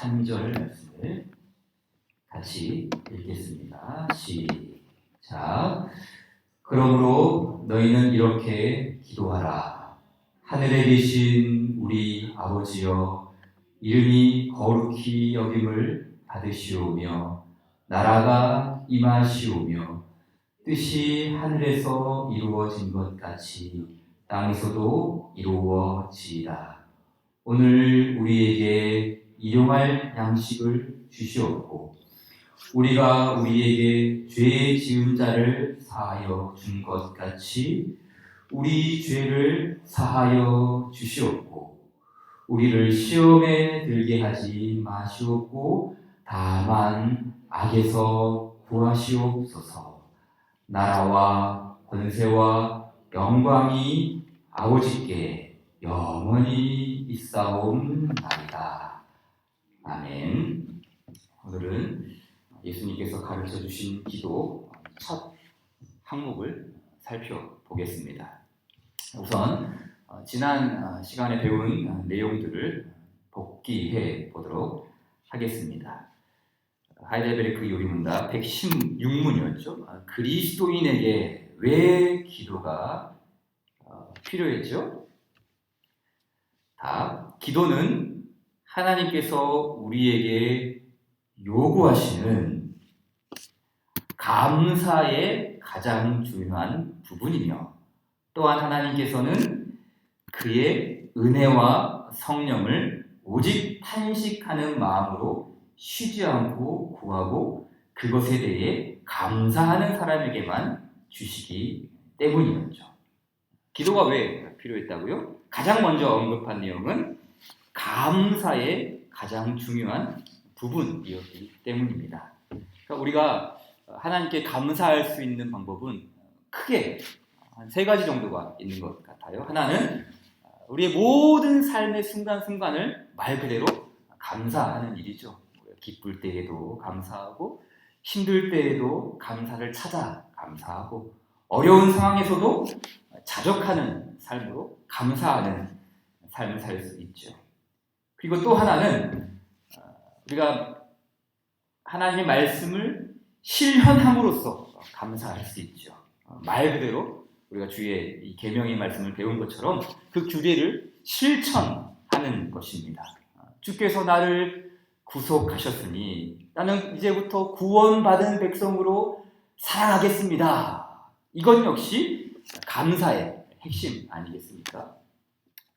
3절 말씀을 같이 읽겠습니다. 시작. 그러므로 너희는 이렇게 기도하라. 하늘에 계신 우리 아버지여, 이름이 거룩히 여김을 받으시오며 나라가 임하시오며 뜻이 하늘에서 이루어진 것 같이 땅에서도 이루어지이다. 오늘 우리에게 일용할 양식을 주시옵고 우리가 우리에게 죄 지은 자를 사하여 준 것 같이 우리 죄를 사하여 주시옵고 우리를 시험에 들게 하지 마시옵고 다만 악에서 구하시옵소서. 나라와 권세와 영광이 아버지께 영원히 있사옵나이다. 아멘. 오늘은 예수님께서 가르쳐 주신 기도 첫 항목을 살펴보겠습니다. 우선 지난 시간에 배운 내용들을 복기해 보도록 하겠습니다. 하이델베르크 요리문답 116문이었죠. 그리스도인에게 왜 기도가 필요했죠? 답. 기도는 하나님께서 우리에게 요구하시는 감사의 가장 중요한 부분이며 또한 하나님께서는 그의 은혜와 성령을 오직 탄식하는 마음으로 쉬지 않고 구하고 그것에 대해 감사하는 사람에게만 주시기 때문이었죠. 기도가 왜 필요했다고요? 가장 먼저 언급한 내용은 감사의 가장 중요한 부분이었기 때문입니다. 그러니까 우리가 하나님께 감사할 수 있는 방법은 크게 한 3가지 정도가 있는 것 같아요. 하나는 우리의 모든 삶의 순간순간을 말 그대로 감사하는 일이죠. 기쁠 때에도 감사하고 힘들 때에도 감사를 찾아 감사하고 어려운 상황에서도 자족하는 삶으로 감사하는 삶을 살 수 있죠. 그리고 또 하나는 우리가 하나님의 말씀을 실현함으로써 감사할 수 있죠. 말 그대로 우리가 주의 이 계명의 말씀을 배운 것처럼 그 규례를 실천하는 것입니다. 주께서 나를 구속하셨으니 나는 이제부터 구원받은 백성으로 살아가겠습니다. 이건 역시 감사의 핵심 아니겠습니까?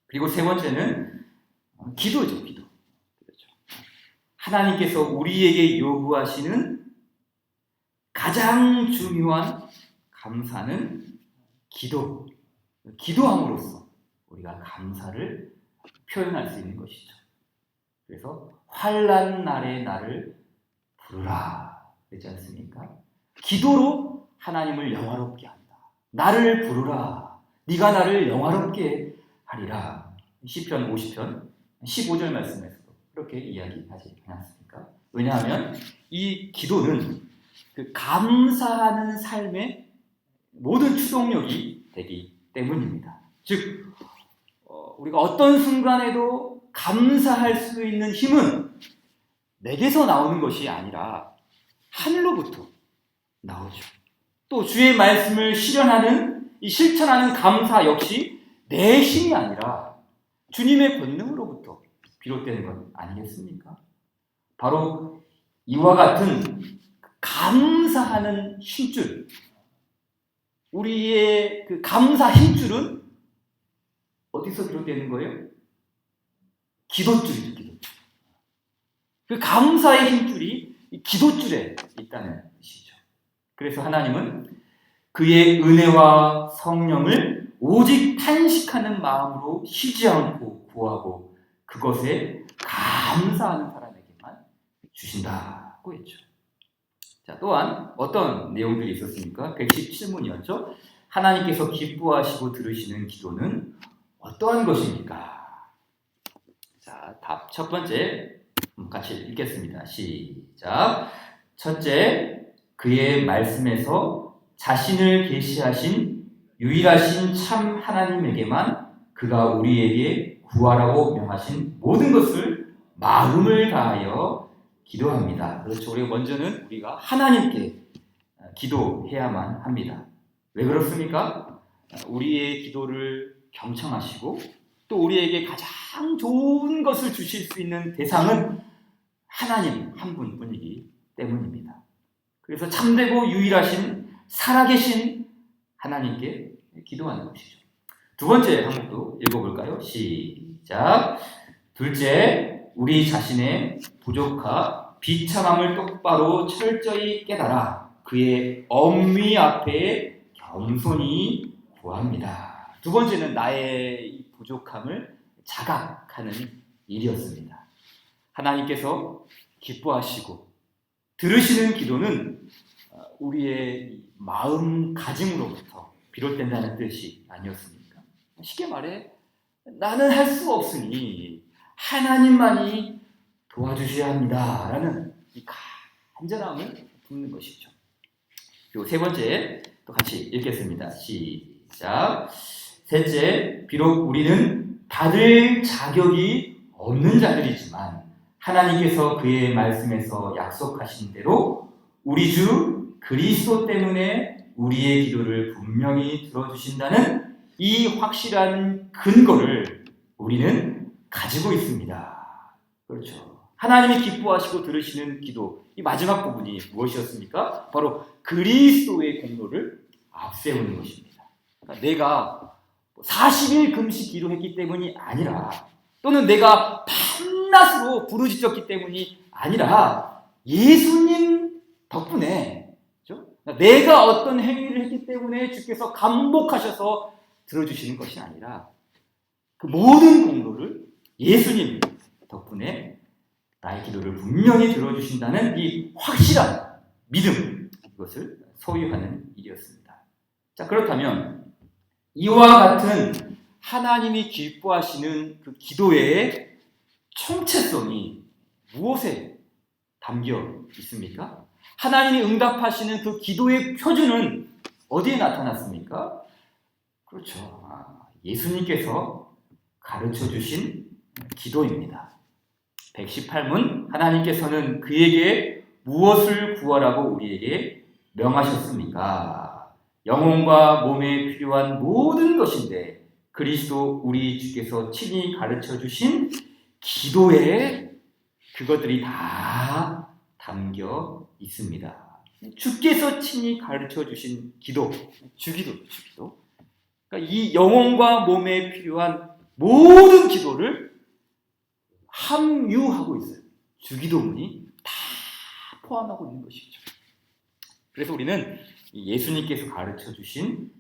그리고 3번째는 기도죠, 기도. 그렇죠. 하나님께서 우리에게 요구하시는 가장 중요한 감사는 기도. 기도함으로써 우리가 감사를 표현할 수 있는 것이죠. 그래서 환난 날에 나를 부르라 그러지 않습니까? 기도로 하나님을 영화롭게 한다. 나를 부르라. 네가 나를 영화롭게 하리라. 시편 50편 15절 말씀에서도 그렇게 이야기하지 않았습니까? 왜냐하면 이 기도는 그 감사하는 삶의 모든 추동력이 되기 때문입니다. 즉 우리가 어떤 순간에도 감사할 수 있는 힘은 내게서 나오는 것이 아니라 하늘로부터 나오죠. 또 주의 말씀을 실현하는 이 실천하는 감사 역시 내 힘이 아니라 주님의 권능으로부터 비롯되는 것 아니겠습니까? 바로 이와 같은 감사하는 힘줄, 우리의 그 감사 힘줄은 어디서 비롯되는 거예요? 기도줄이죠, 기도줄. 그 감사의 힘줄이 기도줄에 있다는 뜻이죠. 그래서 하나님은 그의 은혜와 성령을 오직 탄식하는 마음으로 쉬지 않고 구하고 그것에 감사하는 사람에게만 주신다고 했죠. 자, 또한 어떤 내용들이 있었습니까? 117문이었죠. 하나님께서 기뻐하시고 들으시는 기도는 어떠한 것입니까? 자, 답 첫 번째 같이 읽겠습니다. 시작. 첫째, 그의 말씀에서 자신을 계시하신 유일하신 참 하나님에게만 그가 우리에게 구하라고 명하신 모든 것을 마음을 다하여 기도합니다. 그렇죠. 우리가 먼저는 우리가 하나님께 기도해야만 합니다. 왜 그렇습니까? 우리의 기도를 경청하시고 또 우리에게 가장 좋은 것을 주실 수 있는 대상은 하나님 한 분뿐이기 때문입니다. 그래서 참되고 유일하신 살아계신 하나님께 기도하는 것이죠. 두 번째 항목도 읽어볼까요? 시작. 둘째, 우리 자신의 부족하 비참함을 똑바로 철저히 깨달아 그의 엄미 앞에 겸손히 구합니다. 두 번째는 나의 이 부족함을 자각하는 일이었습니다. 하나님께서 기뻐하시고 들으시는 기도는 우리의 마음가짐으로부터 비롯된다는 뜻이 아니었습니까? 쉽게 말해 나는 할 수 없으니 하나님만이 도와주셔야 합니다 라는 이 간절함을 품는 것이죠. 그리고 세 번째 또 같이 읽겠습니다. 시작. 셋째, 비록 우리는 받을 자격이 없는 자들이지만 하나님께서 그의 말씀에서 약속하신 대로 우리 주 그리스도 때문에 우리의 기도를 분명히 들어주신다는 이 확실한 근거를 우리는 가지고 있습니다. 그렇죠. 하나님이 기뻐하시고 들으시는 기도, 이 마지막 부분이 무엇이었습니까? 바로 그리스도의 공로를 앞세우는 것입니다. 그러니까 내가 40일 금식 기도했기 때문이 아니라 또는 내가 밤낮으로 부르짖었기 때문이 아니라 예수님 덕분에, 그렇죠? 내가 어떤 행위를 했기 때문에 주께서 감복하셔서 들어주시는 것이 아니라 그 모든 공로를 예수님 덕분에 나의 기도를 분명히 들어주신다는 이 확실한 믿음, 이것을 소유하는 일이었습니다. 자, 그렇다면 이와 같은 하나님이 기뻐하시는 그 기도의 총체성이 무엇에 담겨 있습니까? 하나님이 응답하시는 그 기도의 표준은 어디에 나타났습니까? 그렇죠. 예수님께서 가르쳐 주신 기도입니다. 118문 하나님께서는 그에게 무엇을 구하라고 우리에게 명하셨습니까? 영혼과 몸에 필요한 모든 것인데 그리스도 우리 주께서 친히 가르쳐 주신 기도에 그것들이 다 담겨 있습니다. 주께서 친히 가르쳐 주신 기도, 주기도. 그러니까 이 영혼과 몸에 필요한 모든 기도를 함유하고 있어요. 주기도문이 다 포함하고 있는 것이죠. 그래서 우리는 예수님께서 가르쳐 주신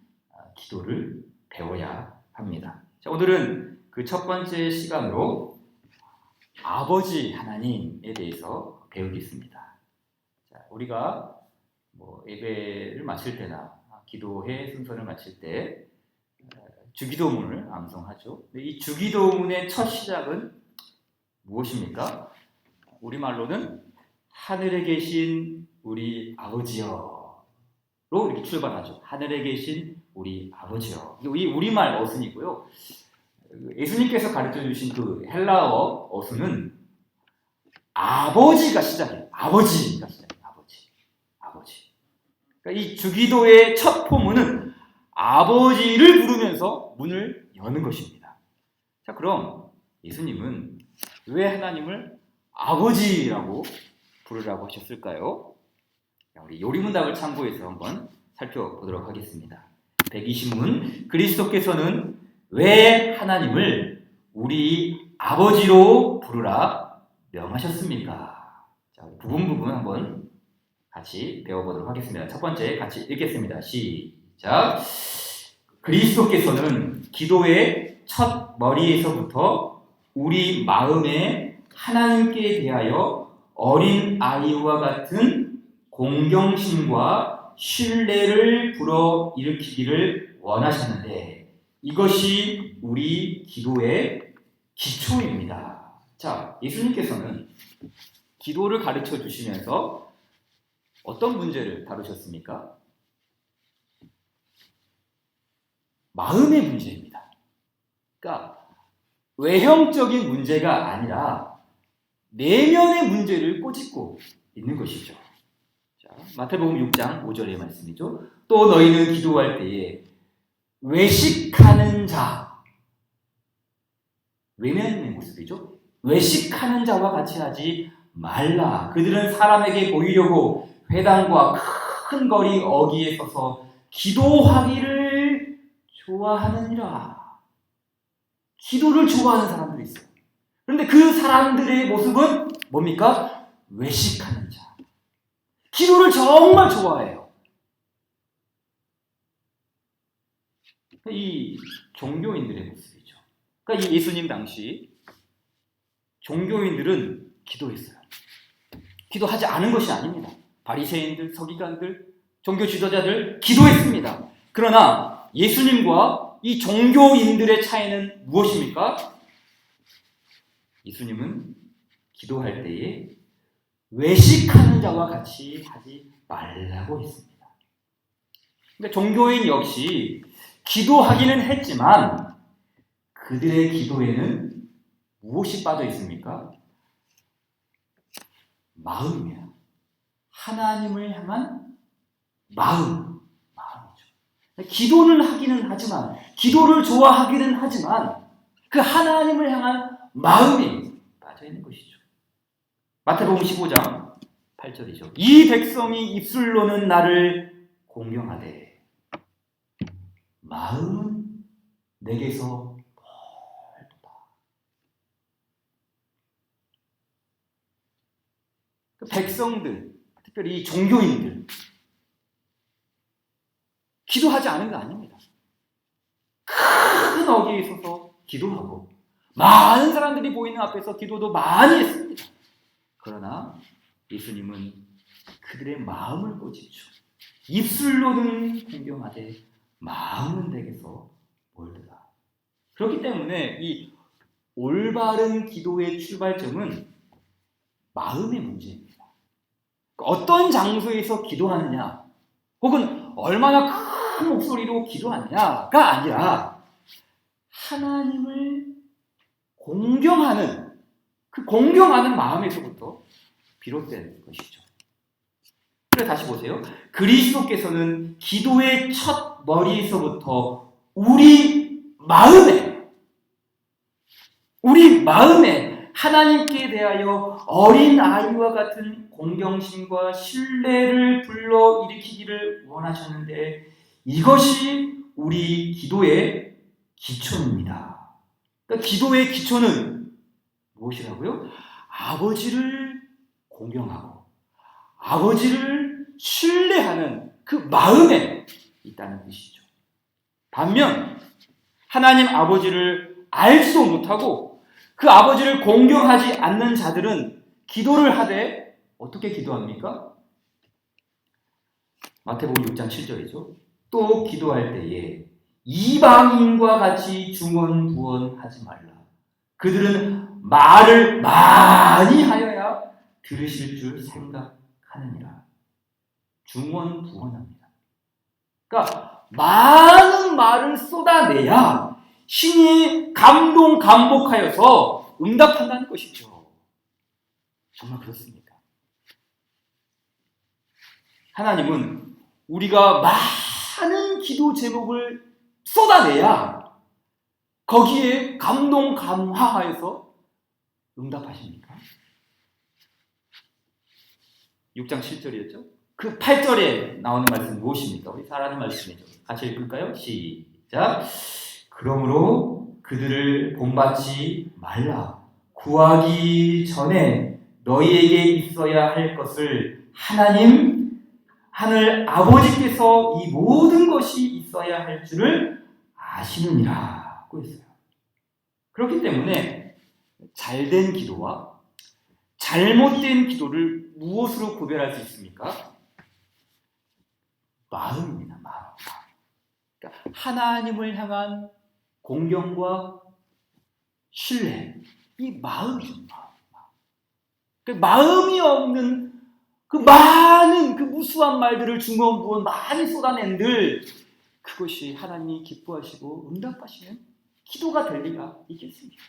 기도를 배워야 합니다. 자, 오늘은 그 첫 번째 시간으로 아버지 하나님에 대해서 배우겠습니다. 자, 우리가 예배를 마칠 때나 기도회 순서를 마칠 때 주기도문을 암송하죠. 이 주기도문의 첫 시작은 무엇입니까? 우리말로는 하늘에 계신 우리 아버지여 로 이렇게 출발하죠. 하늘에 계신 우리 아버지여. 이 우리말 어순이고요. 예수님께서 가르쳐 주신 그 헬라어 어순은 아버지가 시작해요. 아버지가 시작해요. 아버지. 그러니까 이 주기도의 첫 포문은 아버지를 부르면서 문을 여는 것입니다. 자, 그럼 예수님은 왜 하나님을 아버지라고 부르라고 하셨을까요? 우리 요리문답을 참고해서 한번 살펴보도록 하겠습니다. 120문 그리스도께서는 왜 하나님을 우리 아버지로 부르라 명하셨습니까? 자, 부분 한번 같이 배워보도록 하겠습니다. 첫 번째 같이 읽겠습니다. 시작. 그리스도께서는 기도의 첫 머리에서부터 우리 마음에 하나님께 대하여 어린 아이와 같은 공경심과 신뢰를 불어일으키기를 원하셨는데 이것이 우리 기도의 기초입니다. 자, 예수님께서는 기도를 가르쳐 주시면서 어떤 문제를 다루셨습니까? 마음의 문제입니다. 그러니까 외형적인 문제가 아니라 내면의 문제를 꼬집고 있는 것이죠. 자, 마태복음 6장 5절의 말씀이죠. 또 너희는 기도할 때에 외식하는 자, 외면의 모습이죠. 외식하는 자와 같이 하지 말라. 그들은 사람에게 보이려고 회당과 큰 거리 어귀에 서서 기도하기를 좋아하느니라. 기도를 좋아하는 사람들이 있어요. 그런데 그 사람들의 모습은 뭡니까? 외식하는 자. 기도를 정말 좋아해요. 이 종교인들의 모습이죠. 그러니까 이 예수님 당시 종교인들은 기도했어요. 기도하지 않은 것이 아닙니다. 바리새인들, 서기관들, 종교 지도자들 기도했습니다. 그러나 예수님과 이 종교인들의 차이는 무엇입니까? 예수님은 기도할 때에 외식하는 자와 같이 하지 말라고 했습니다. 그러니까 종교인 역시 기도하기는 했지만 그들의 기도에는 무엇이 빠져 있습니까? 마음이에요. 하나님을 향한 마음이죠. 기도는 하기는 하지만, 기도를 좋아하기는 하지만 그 하나님을 향한 마음이 빠져 있는 것이죠. 마태복음 15장 8절이죠. 이 백성이 입술로는 나를 공경하되 마음은 내게서 멀도다. 그 백성들, 특별히 이 종교인들 기도하지 않은 거 아닙니다. 큰 어귀에 서서 기도하고 많은 사람들이 보이는 앞에서 기도도 많이 했습니다. 그러나 예수님은 그들의 마음을 꼬집죠. 입술로는 공경하되 마음은 내게서 멀더라. 그렇기 때문에 이 올바른 기도의 출발점은 마음의 문제입니다. 어떤 장소에서 기도하느냐 혹은 얼마나 큰 목소리로 기도하느냐가 아니라 하나님을 공경하는 그 공경하는 마음에서부터 비롯된 것이죠. 그래 다시 보세요. 그리스도께서는 기도의 첫 머리에서부터 우리 마음에 하나님께 대하여 어린 아이와 같은 공경심과 신뢰를 불러일으키기를 원하셨는데 이것이 우리 기도의 기초입니다. 그러니까 기도의 기초는 무엇이라고요? 아버지를 공경하고 아버지를 신뢰하는 그 마음에 있다는 뜻이죠. 반면 하나님 아버지를 알지도 못하고 그 아버지를 공경하지 않는 자들은 기도를 하되 어떻게 기도합니까? 마태복음 6장 7절이죠. 또 기도할 때에 이방인과 같이 중언부언하지 말라. 그들은 말을 많이 하여야 들으실 줄 생각하느니라. 중언부언합니다. 그러니까 많은 말을 쏟아내야 신이 감동감복하여서 응답한다는 것이죠. 정말 그렇습니까? 하나님은 우리가 많은 기도 제목을 쏟아내야 거기에 감동감화하여서 응답하십니까? 6장 7절이었죠? 그 8절에 나오는 말씀 무엇입니까? 우리 잘 아는 말씀이죠. 같이 읽을까요? 시작. 그러므로 그들을 본받지 말라. 구하기 전에 너희에게 있어야 할 것을 하늘 아버지께서 이 모든 것이 있어야 할 줄을 아시느니라고 했어요. 그렇기 때문에 잘된 기도와 잘못된 기도를 무엇으로 구별할 수 있습니까? 마음입니다. 마음. 그러니까 하나님을 향한 공경과 신뢰, 이 마음이죠. 마음. 마음이 없는 그 많은 그 무수한 말들을 중언부언 많이 쏟아낸들 그것이 하나님이 기뻐하시고 응답하시는 기도가 될 리가 있겠습니까?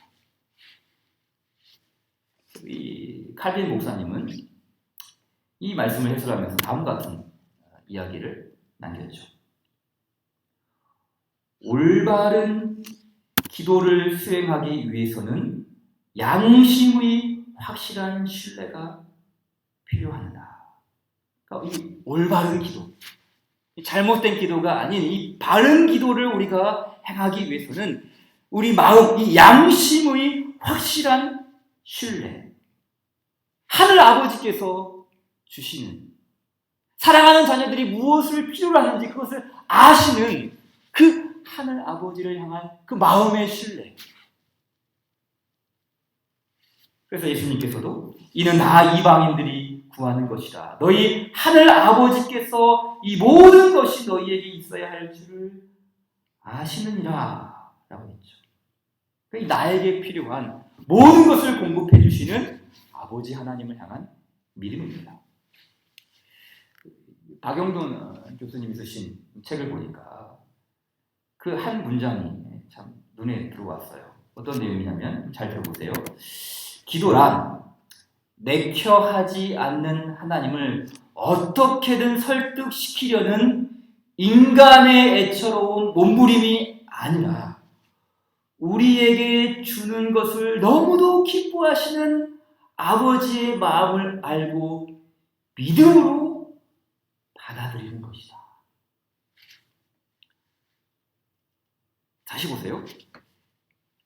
이 칼빈 목사님은 이 말씀을 해설하면서 다음과 같은 이야기를 남겼죠. 올바른 기도를 수행하기 위해서는 양심의 확실한 신뢰가 필요하다. 그러니까 이 올바른 기도, 잘못된 기도가 아닌 이 바른 기도를 우리가 행하기 위해서는 우리 마음, 이 양심의 확실한 신뢰, 하늘 아버지께서 주시는, 사랑하는 자녀들이 무엇을 필요로 하는지 그것을 아시는 그 하늘 아버지를 향한 그 마음의 신뢰. 그래서 예수님께서도 이는 다 이방인들이 구하는 것이라. 너희 하늘 아버지께서 이 모든 것이 너희에게 있어야 할 줄을 아시느니라 라고 했죠. 그러니까 나에게 필요한 모든 것을 공급해 주시는 아버지 하나님을 향한 믿음입니다. 박영돈 교수님이 쓰신 책을 보니까 그 한 문장이 참 눈에 들어왔어요. 어떤 내용이냐면 잘 들어보세요. 기도란 내켜하지 않는 하나님을 어떻게든 설득시키려는 인간의 애처로운 몸부림이 아니라 우리에게 주는 것을 너무도 기뻐하시는 아버지의 마음을 알고 믿음으로 받아들이는 것이다. 다시 보세요.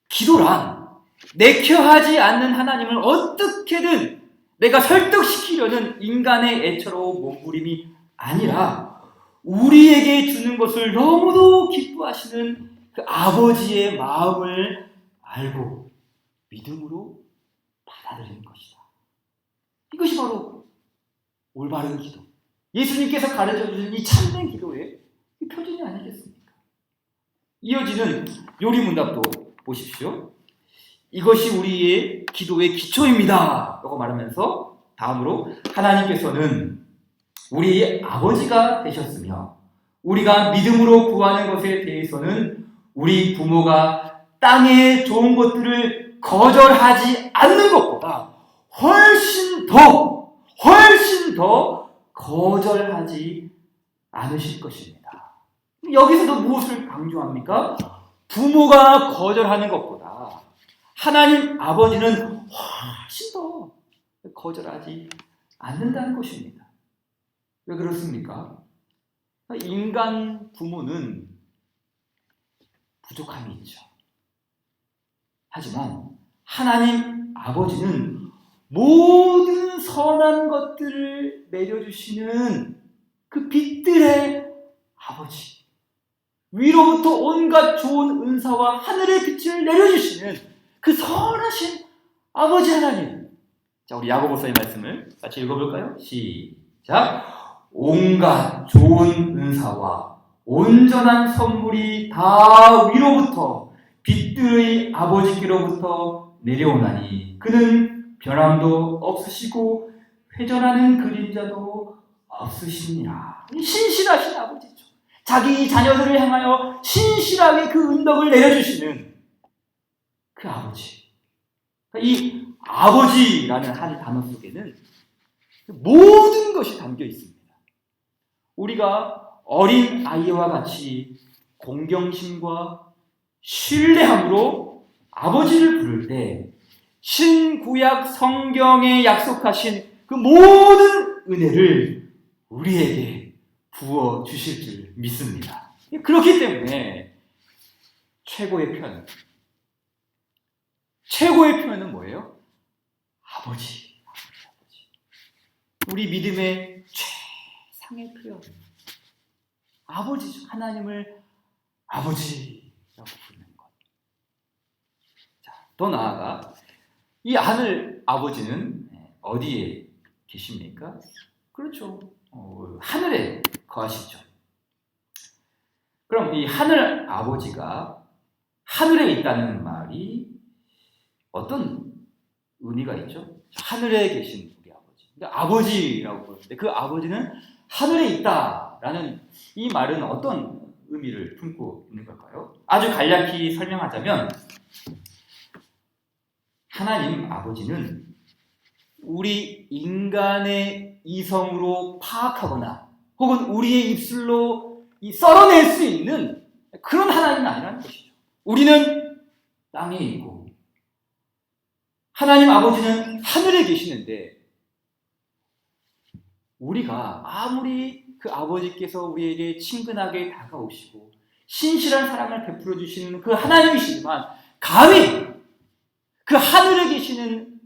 기도란 내켜하지 않는 하나님을 어떻게든 내가 설득시키려는 인간의 애처로운 몸부림이 아니라 우리에게 주는 것을 너무도 기뻐하시는 그 아버지의 마음을 알고 믿음으로 받아들이는 것이다. 이것이 바로 올바른 기도, 예수님께서 가르쳐주신 이 참된 기도의 표준이 아니겠습니까? 이어지는 요리문답도 보십시오. 이것이 우리의 기도의 기초입니다 라고 말하면서 다음으로 하나님께서는 우리의 아버지가 되셨으며 우리가 믿음으로 구하는 것에 대해서는 우리 부모가 땅의 좋은 것들을 거절하지 않는 것보다 훨씬 더 거절하지 않으실 것입니다. 여기서도 무엇을 강조합니까? 부모가 거절하는 것보다 하나님 아버지는 훨씬 더 거절하지 않는다는 것입니다. 왜 그렇습니까? 인간 부모는 부족함이 있죠. 하지만 하나님 아버지는 모든 선한 것들을 내려주시는 그 빛들의 아버지, 위로부터 온갖 좋은 은사와 하늘의 빛을 내려주시는 그 선하신 아버지 하나님. 자, 우리 야고보서의 말씀을 같이 읽어볼까요? 시작. 온갖 좋은 은사와 온전한 선물이 다 위로부터 빛들의 아버지께로부터 내려오나니 그는 변함도 없으시고 회전하는 그림자도 없으시니라. 신실하신 아버지죠. 자기 자녀들을 향하여 신실하게 그 은덕을 내려주시는 그 아버지. 이 아버지라는 한 단어 속에는 모든 것이 담겨 있습니다. 우리가 어린 아이와 같이 공경심과 신뢰함으로 아버지를 부를 때 신구약 성경에 약속하신 그 모든 은혜를 우리에게 부어 주실 줄 믿습니다. 그렇기 때문에 최고의 표현은 뭐예요? 아버지. 우리 믿음의 최상의 표현. 아버지죠. 하나님을 아버지라고 부르는 것. 자, 더 나아가 이 하늘 아버지는 어디에 계십니까? 그렇죠. 하늘에 거하시죠. 그럼 이 하늘 아버지가 하늘에 있다는 말이 어떤 의미가 있죠? 하늘에 계신 우리 아버지. 그러니까 아버지라고 부르는데 그 아버지는 하늘에 있다라는 이 말은 어떤 의미를 품고 있는 걸까요? 아주 간략히 설명하자면 하나님 아버지는 우리 인간의 이성으로 파악하거나 혹은 우리의 입술로 썰어낼 수 있는 그런 하나님은 아니라는 것이죠. 우리는 땅에 있고 하나님 아버지는 하늘에 계시는데 우리가 아무리 그 아버지께서 우리에게 친근하게 다가오시고 신실한 사랑을 베풀어 주시는 그 하나님이시지만 감히 그 하늘에 계시는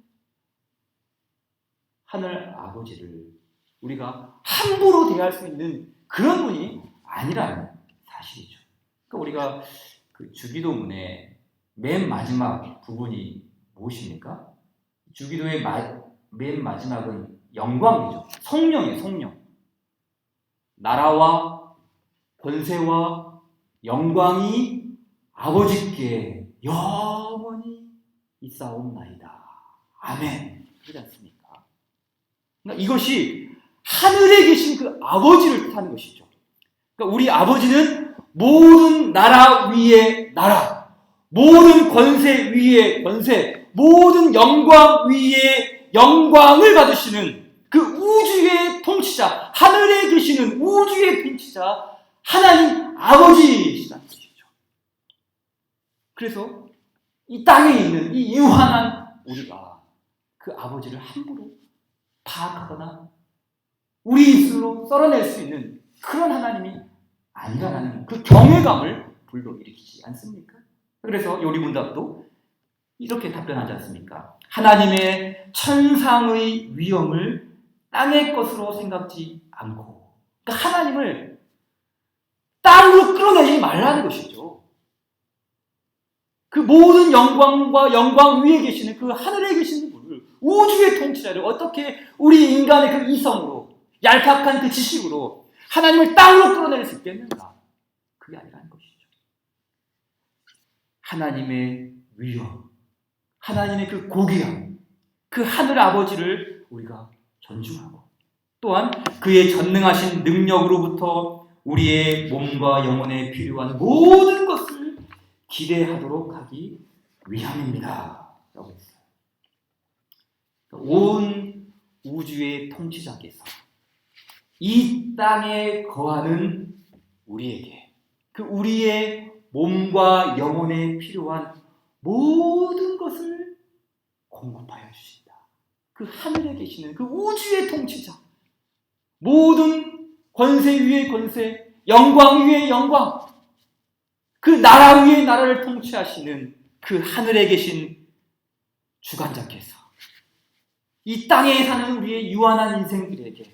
하늘 아버지를 우리가 함부로 대할 수 있는 그런 분이 아니라는 사실이죠. 그러니까 우리가 그 주기도문의 맨 마지막 부분이 무엇입니까? 주기도의 맨 마지막은 영광이죠. 성령이에요, 성령. 나라와 권세와 영광이 아버지께 영원히 있사옵나이다. 아멘. 그렇지 않습니까? 그러니까 이것이 하늘에 계신 그 아버지를 뜻하는 것이죠. 그러니까 우리 아버지는 모든 나라 위의 나라, 모든 권세 위의 권세, 모든 영광 위의 영광을 받으시는 그 우주의 통치자, 하늘에 계시는 우주의 통치자 하나님 아버지시라는 것이죠. 그래서 이 땅에 있는 이 유한한 우리가 그 아버지를 함부로 파악하거나 우리 입술로 썰어낼 수 있는 그런 하나님이 아니라는 그 경외감을 불러일으키지 않습니까? 그래서 요리문답도 이렇게 답변하지 않습니까? 하나님의 천상의 위엄을 땅의 것으로 생각지 않고, 그러니까 하나님을 땅으로 끌어내지 말라는 것이죠. 그 모든 영광과 영광 위에 계시는 그 하늘에 계시는 분을, 우주의 통치자를 어떻게 우리 인간의 그 이성으로, 얄팍한 그 지식으로 하나님을 땅으로 끌어낼 수 있겠는가? 그게 아니라는 것이죠. 하나님의 위엄, 하나님의 그 고귀함, 그 하늘 아버지를 우리가 존중하고 또한 그의 전능하신 능력으로부터 우리의 몸과 영혼에 필요한 모든 것을 기대하도록 하기 위함입니다. 라고 했어요. 온 우주의 통치자께서 이 땅에 거하는 우리에게 그 우리의 몸과 영혼에 필요한 모든 것을 공급하여 주신다. 그 하늘에 계시는 그 우주의 통치자, 모든 권세 위의 권세, 영광 위의 영광, 그 나라 위의 나라를 통치하시는 그 하늘에 계신 주관자께서 이 땅에 사는 우리의 유한한 인생들에게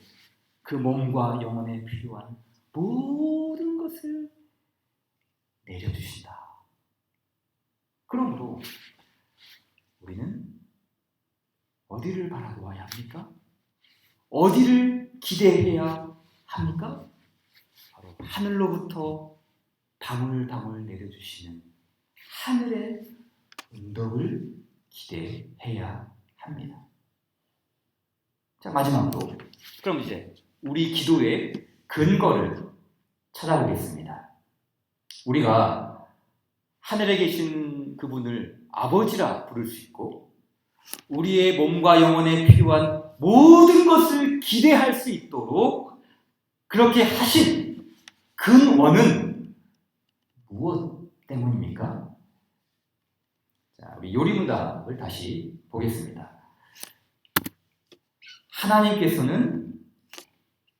그 몸과 영혼에 필요한 모든 것을 내려주신다. 그러므로 우리는 어디를 바라보아야 합니까? 어디를 기대해야 합니까? 바로 하늘로부터 다물다물 내려주시는 하늘의 은덕을 기대해야 합니다. 자, 마지막으로 그럼 이제 우리 기도의 근거를 찾아보겠습니다. 우리가 하늘에 계신 그분을 아버지라 부를 수 있고 우리의 몸과 영혼에 필요한 모든 것을 기대할 수 있도록 그렇게 하신 근원은 무엇 때문입니까? 자, 우리 요리문답을 다시 보겠습니다. 하나님께서는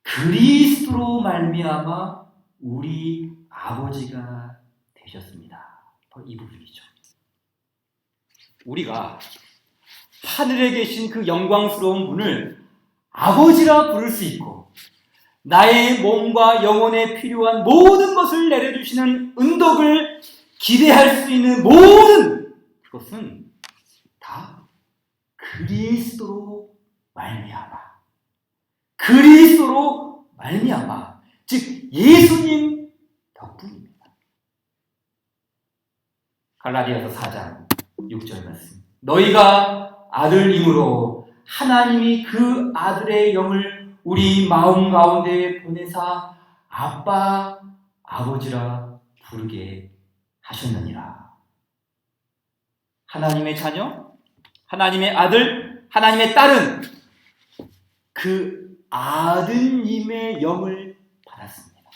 그리스도로 말미암아 우리 아버지가 되셨습니다. 바로 이 부분이죠. 우리가 하늘에 계신 그 영광스러운 분을 아버지라 부를 수 있고 나의 몸과 영혼에 필요한 모든 것을 내려주시는 은덕을 기대할 수 있는 모든 그것은 다 그리스도로 말미암아, 그리스도로 말미암아, 즉 예수님 덕분입니다. 갈라디아서 4장 6절 말씀. 너희가 아들임으로 하나님이 그 아들의 영을 우리 마음 가운데 보내사 아빠, 아버지라 부르게 하셨느니라. 하나님의 자녀, 하나님의 아들, 하나님의 딸은 그 아드님의 영을 받았습니다.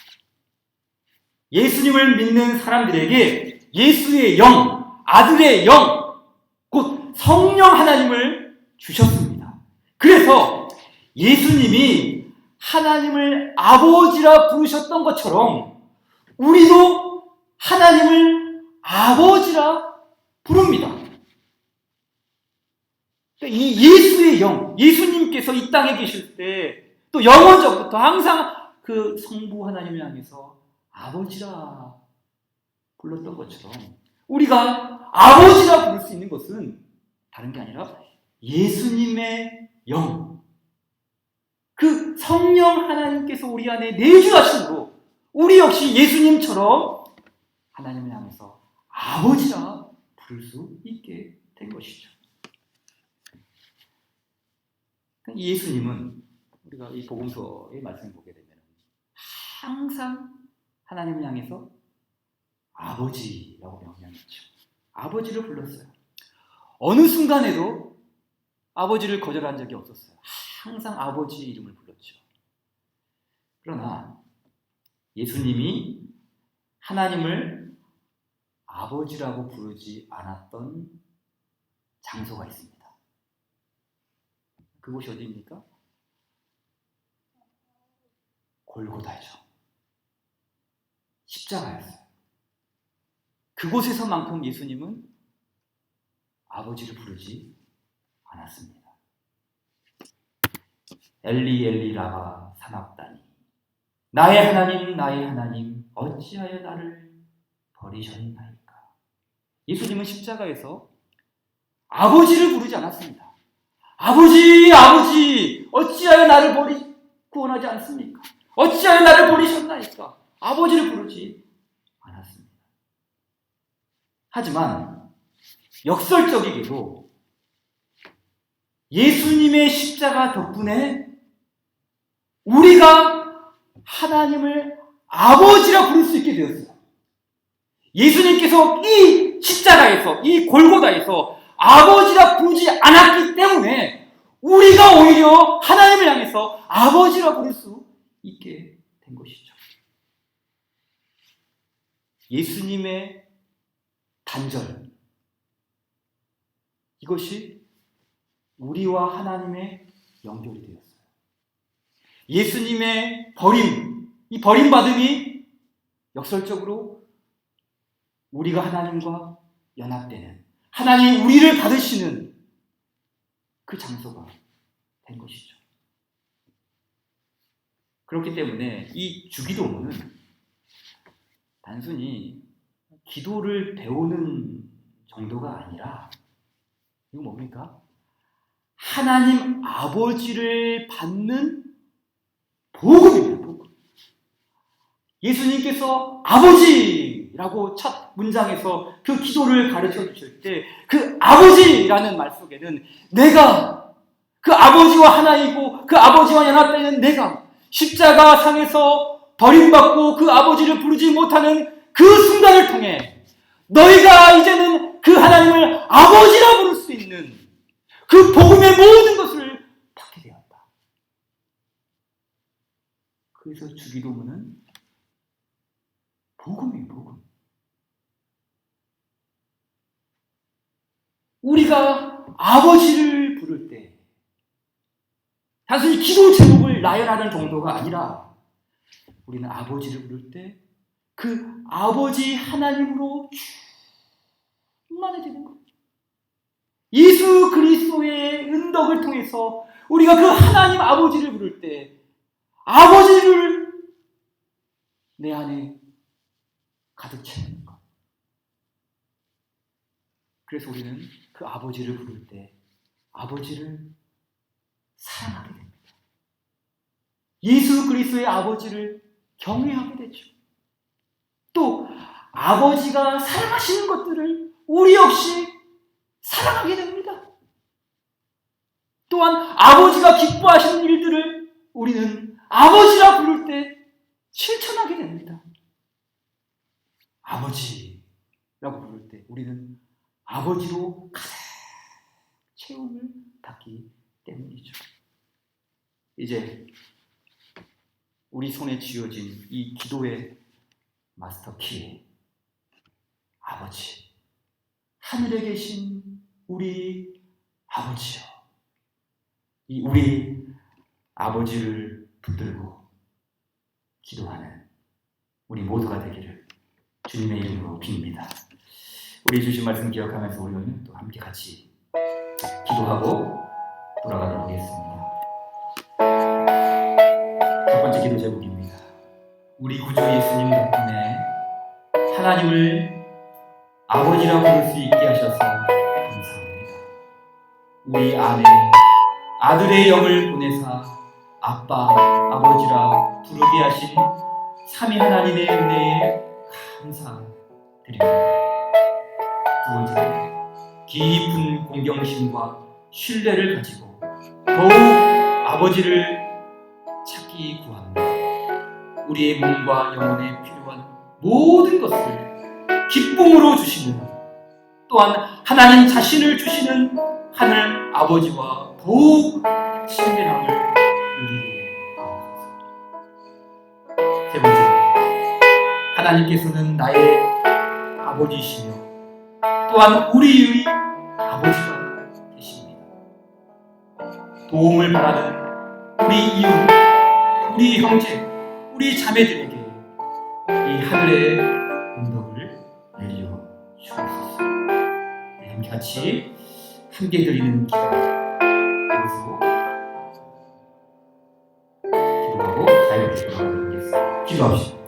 예수님을 믿는 사람들에게 예수의 영, 아들의 영, 곧 성령 하나님을 주셨습니다. 그래서 예수님이 하나님을 아버지라 부르셨던 것처럼 우리도 하나님을 아버지라 부릅니다. 이 예수의 영, 예수님께서 이 땅에 계실 때 또 영원전부터 항상 그 성부 하나님을 향해서 아버지라 불렀던 것처럼 우리가 아버지라 부를 수 있는 것은 다른 게 아니라 예수님의 영, 그 성령 하나님께서 우리 안에 내주하심으로 우리 역시 예수님처럼 하나님을 향해서 아버지라 부를 수 있게 된 것이죠. 예수님은 우리가 이 복음서의 말씀을 보게 되면 항상 하나님을 향해서 아버지라고 명령했죠. 아버지를 불렀어요. 어느 순간에도 아버지를 거절한 적이 없었어요. 항상 아버지 이름을 불렀죠. 그러나 예수님이 하나님을 아버지라고 부르지 않았던 장소가 있습니다. 그곳이 어디입니까? 골고다죠. 십자가였어요. 그곳에서만큼 예수님은 아버지를 부르지 않았습니다. 엘리 엘리 라마 사막다니 나의 하나님 어찌하여 나를 버리셨나이까. 예수님은 십자가에서 아버지를 부르지 않았습니다. 아버지 어찌하여 나를 구원하지 않습니까? 어찌하여 나를 버리셨나이까. 아버지를 부르지 않았습니다. 하지만 역설적이게도 예수님의 십자가 덕분에 우리가 하나님을 아버지라 부를 수 있게 되었어요. 예수님께서 이 십자가에서, 이 골고다에서 아버지라 부르지 않았기 때문에 우리가 오히려 하나님을 향해서 아버지라 부를 수 있게 된 것이죠. 예수님의 단절, 이것이 우리와 하나님의 연결이 되었어요. 예수님의 버림, 이 버림받음이 역설적으로 우리가 하나님과 연합되는, 하나님이 우리를 받으시는 그 장소가 된 것이죠. 그렇기 때문에 이 주기도문은 단순히 기도를 배우는 정도가 아니라 이거 뭡니까? 하나님 아버지를 받는 복음입니다. 복음. 예수님께서 아버지라고 첫 문장에서 그 기도를 가르쳐 주실 때 그 아버지라는 말 속에는 내가 그 아버지와 하나이고 그 아버지와 연합되는 내가 십자가 상에서 버림받고 그 아버지를 부르지 못하는 그 순간을 통해 너희가 이제는 그 하나님을 아버지라 부를 수 있는 그 복음의 모든 것을 받게 되었다. 그래서 주기도문은 복음이에요, 복음. 우리가 아버지를 부를 때 단순히 기도 제목을 나열하는 정도가 아니라 우리는 아버지를 부를 때 그 아버지 하나님으로 충만해지는 것. 예수 그리스도의 은덕을 통해서 우리가 그 하나님 아버지를 부를 때 아버지를 내 안에 가득 채우는 것. 그래서 우리는 그 아버지를 부를 때 아버지를 사랑하게 됩니다. 예수 그리스도의 아버지를 경외하게 되죠. 또 아버지가 사랑하시는 것들을 우리 역시 사랑하게 됩니다. 또한 아버지가 기뻐하시는 일들을 우리는 아버지라 부를 때 실천하게 됩니다. 아버지라고 부를 때 우리는 아버지로 가득 채움을 같기 때문이죠. 이제 우리 손에 쥐어진 이 기도의 마스터키, 아버지, 하늘에 계신 우리 아버지요. 이 우리 아버지를 붙들고 기도하는 우리 모두가 되기를 주님의 이름으로 빕니다. 우리 주신 말씀 기억하면서 우리 오늘 또 함께 같이 기도하고 돌아가도록 하겠습니다. 첫 번째 기도 제목입니다. 우리 구주 예수님 덕분에 하나님을 아버지라 부를 수 있게 하셔서 감사합니다. 우리 안에 아들의 영을 보내사 아빠, 아버지라 부르게 하신 삼위 하나님의 은혜에 감사드립니다. 두 번째는 깊은 공경심과 신뢰를 가지고 더욱 아버지를 찾기 구합니다. 우리의 몸과 영혼에 필요한 모든 것을 기쁨으로 주시는, 또한 하나님 자신을 주시는 하늘 아버지와 더욱 친밀함을 누리게 하옵소서. 세 번째로 하나님께서는 나의 아버지이시며 또한 우리의 아버지가 되십니다. 도움을 바라는 우리 이웃, 우리 형제, 우리 자매들에게 이 하늘의 은덕을 내려 주옵소서. 우리 같이 함께 드리는 기도, 이것으로 기도하고 자유롭게 돌아가겠습니다. 기도합시다.